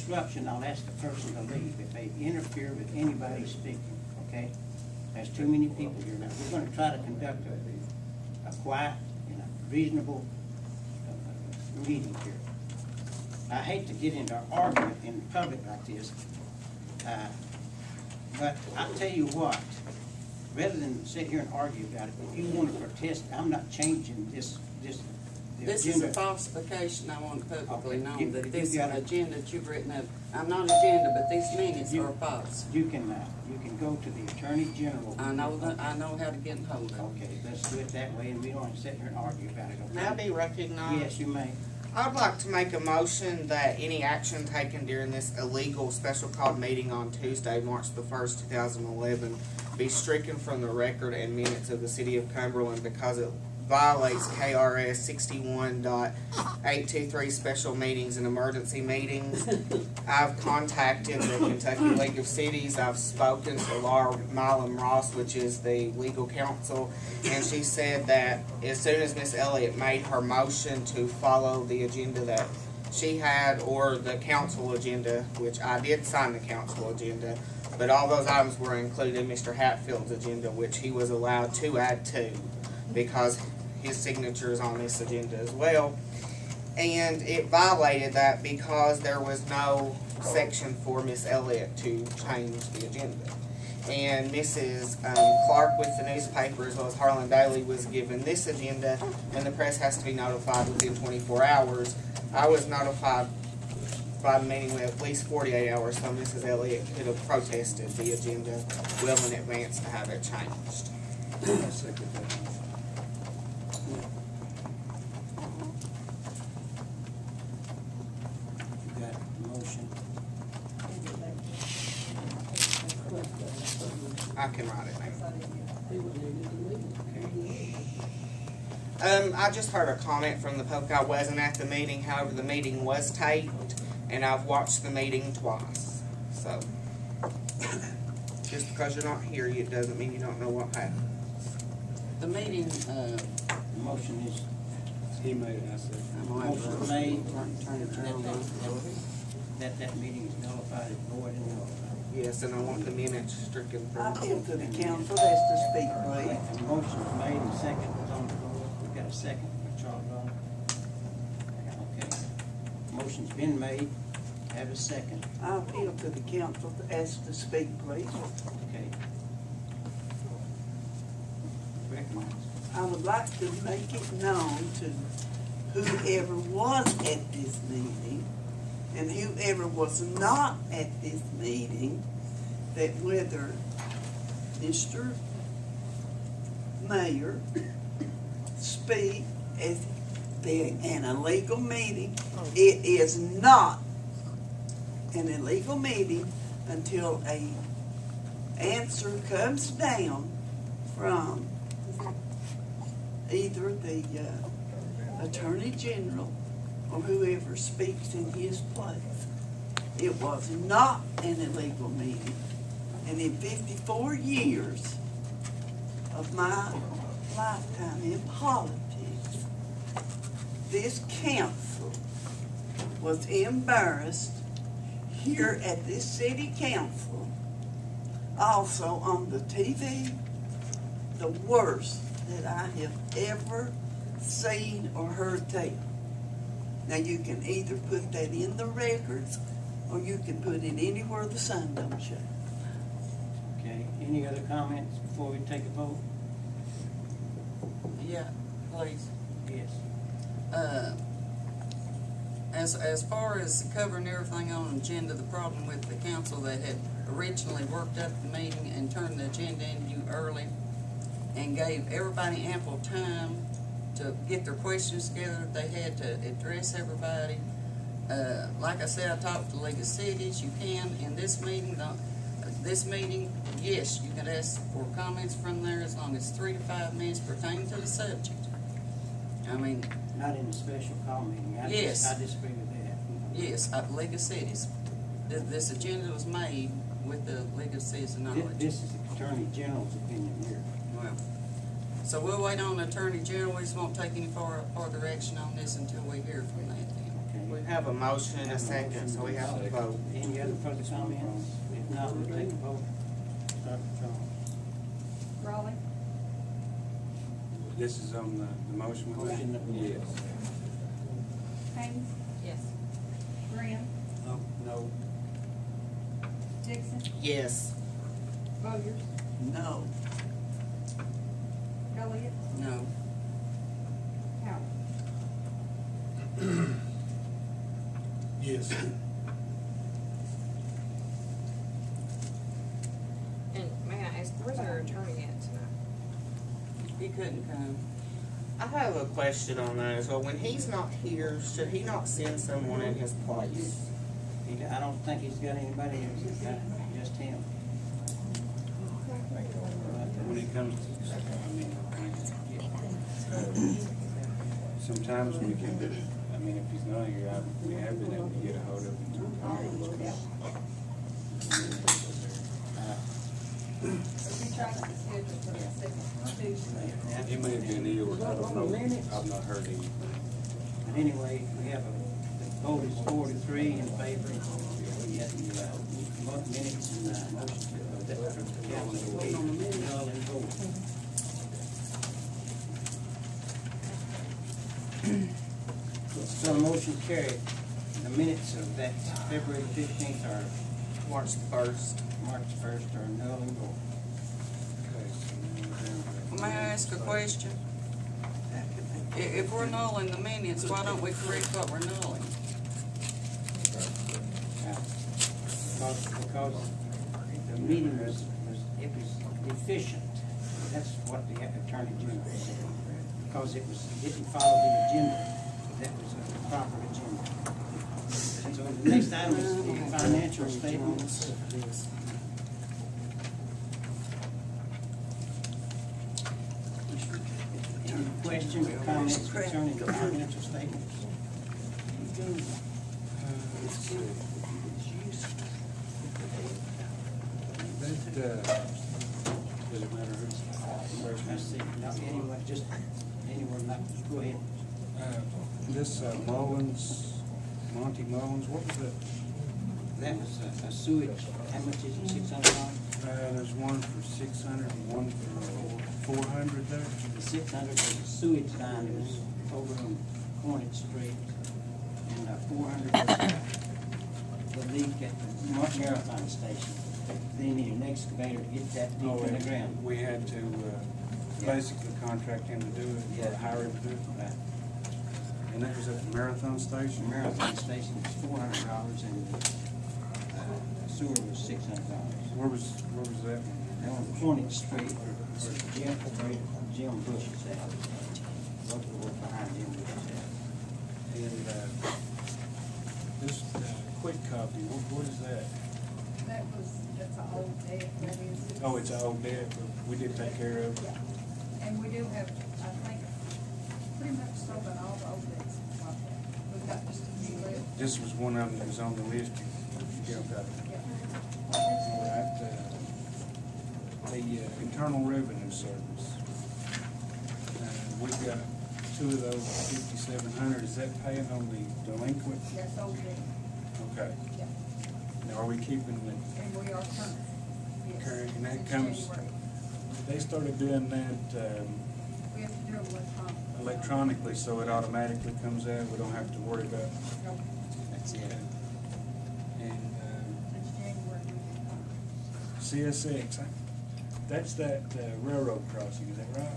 disruption, I'll ask the person to leave if they interfere with anybody speaking, okay? There's too many people here now. We're going to try to conduct a quiet and a reasonable meeting here. I hate to get into an argument in public like this, but I'll tell you what, rather than sit here and argue about it, if you want to protest, I'm not changing this This agenda. is a falsification. I want to publicly know You- that you this gotta- agenda that you've written up, I'm not agenda, but these minutes are false. You can go to the Attorney General. I know how to get in hold of it. Okay, let's do it that way, and we don't want to sit here and argue about it, okay? May I be recognized? Yes, you may. I'd like to make a motion that any action taken during this illegal special called meeting on Tuesday, March the 1st, 2011, be stricken from the record and minutes of the City of Cumberland because it violates KRS 61.823 special meetings and emergency meetings. I've contacted the Kentucky League of Cities. I've spoken to Laura Milam Ross, which is the legal counsel, and she said that as soon as Miss Elliott made her motion to follow the agenda that she had, or the council agenda, which I did sign the council agenda, but all those items were included in Mr. Hatfield's agenda, which he was allowed to add to, because his signature is on this agenda as well. And it violated that because there was no section for Miss Elliott to change the agenda. And Mrs. Clark with the newspaper, as well as Harlan Daly, was given this agenda, and the press has to be notified within 24 hours. I was notified by the meeting with at least 48 hours, so Mrs. Elliott could have protested the agenda well in advance to have it changed. I can write it now. I just heard a comment from the public. I wasn't at the meeting, however, the meeting was taped, and I've watched the meeting twice. So, just because you're not here, it doesn't mean you don't know what happened. The meeting, The motion is, He made it, I said. motion made, Attorney General. that meeting is nullified, it's void and nullified. Yes, and I want the minutes stricken I from. appeal to the council, that's to speak, please. The motion is made and second is on the floor. We've got a second by Charles Raleigh. Okay. Motion's been made. Have a second. I appeal to the council to ask to speak, please. Okay. Recognize. I would like to make it known to whoever was at this meeting and whoever was not at this meeting that whether Mr. Mayor speak as being an illegal meeting, it is not an illegal meeting until a answer comes down from either the Attorney General or whoever speaks in his place. It was not an illegal meeting. And in 54 years of my lifetime in politics, this council was embarrassed here at this city council, also on the TV, the worst that I have ever seen or heard tell. Now you can either put that in the records or you can put it anywhere the sun don't shine. Okay. Any other comments before we take a vote? Yeah, please. Yes. As far as covering everything on the agenda, the problem with the council that had originally worked up the meeting and turned the agenda into you early and gave everybody ample time to get their questions together. They had to address everybody. Like I said, I talked to the League of Cities. You can, in this meeting, yes, you can ask for comments from there as long as 3 to 5 minutes pertaining to the subject. I mean, Not in a special call meeting. Yes. I disagree with that. yes, League of Cities. This agenda was made with the League of Cities knowledge. This is the Attorney General's opinion here. Well, so we'll wait on the Attorney General. We just won't take any further action on this until we hear from that then. Okay. have a motion and a second, so we have to vote. Any other further comments? If not, we'll take a vote. Start with Charles. Raleigh, This is on the motion. Motion. Yes. Haynes, Yes. Graham, No. Dixon, Yes. Bowyers, No. Elliott, No. Howard. Yes. And may I ask, where's our attorney at tonight? He couldn't come. I have a question on that as well. When he's not here, should he not send someone in his place? I don't think he's got anybody else, he's got just him. When it comes to, sometimes we can, if he's not here, we have been able to get a hold of him through conference. We tried to schedule for the second Tuesday. He may have been ill, I don't know, I've not heard anything. But anyway, we have the vote is 4-3 in favor. We have the minutes and motion to that council will be null and void. So the motion carried. The minutes of that February 15th or March 1st. March 1st are null and void. Okay, so now we're down to- May I ask a question? If we're nulling the minutes, why don't we correct what we're nulling? Because the meeting was efficient. That's what the Attorney General said. Because it didn't follow the agenda, that was a proper agenda. So the next item is the financial statements. Any questions or comments concerning the financial statements? Let's see. That, does it matter who? Let's see, not anyone, just anyone, go ahead. This Monty Mullins, what was that? That was a sewage, how much is it, $600? There's one for 600 and one for 400 there. The 600 was a sewage line that was over on Cornet Street, and 400 was the leak at the Marathon Station. They need an excavator to get that deep in the ground. We had to basically contract him to do it, or hire him to do it. Right. And that was at the Marathon The Station. Marathon Station was $400, and the sewer was $600. Where was that one? Now on Cornet Street, Jim Bush is at. Look behind Jim Bush is at. And this quick copy, what is that? That's an old debt, that is. Oh, it's an old debt, but we did take care of it. Yeah. And we do have, I think, pretty much sold out all the old debts. We've got just a few left. This was one of them that was on the list. You got it. Yeah. All right, the Internal Revenue Service. We've got two of those 5,700. Is that paying on the delinquent? That's old debt, Okay. yeah. Now, are we keeping the And we are current. Yes. current? And that Since comes, January. they started doing that We have to do it electronically. electronically, so it automatically comes out. We don't have to worry about it. Nope. That's it. And Since January, we did not. CSX, that's that railroad crossing, is that right?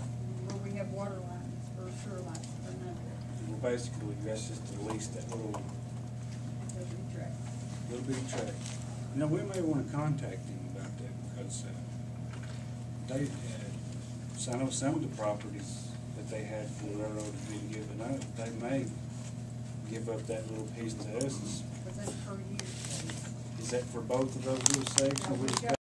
Where we have water lines or sewer lines, or none of Well, basically, that's just to lease that little that. Those we track. bitty track. You know, we may want to contact him about that because they, so I know some of the properties that they had for the railroad have been given up. They may give up that little piece to us. But that's per year. Is that for both of those little sections? We've got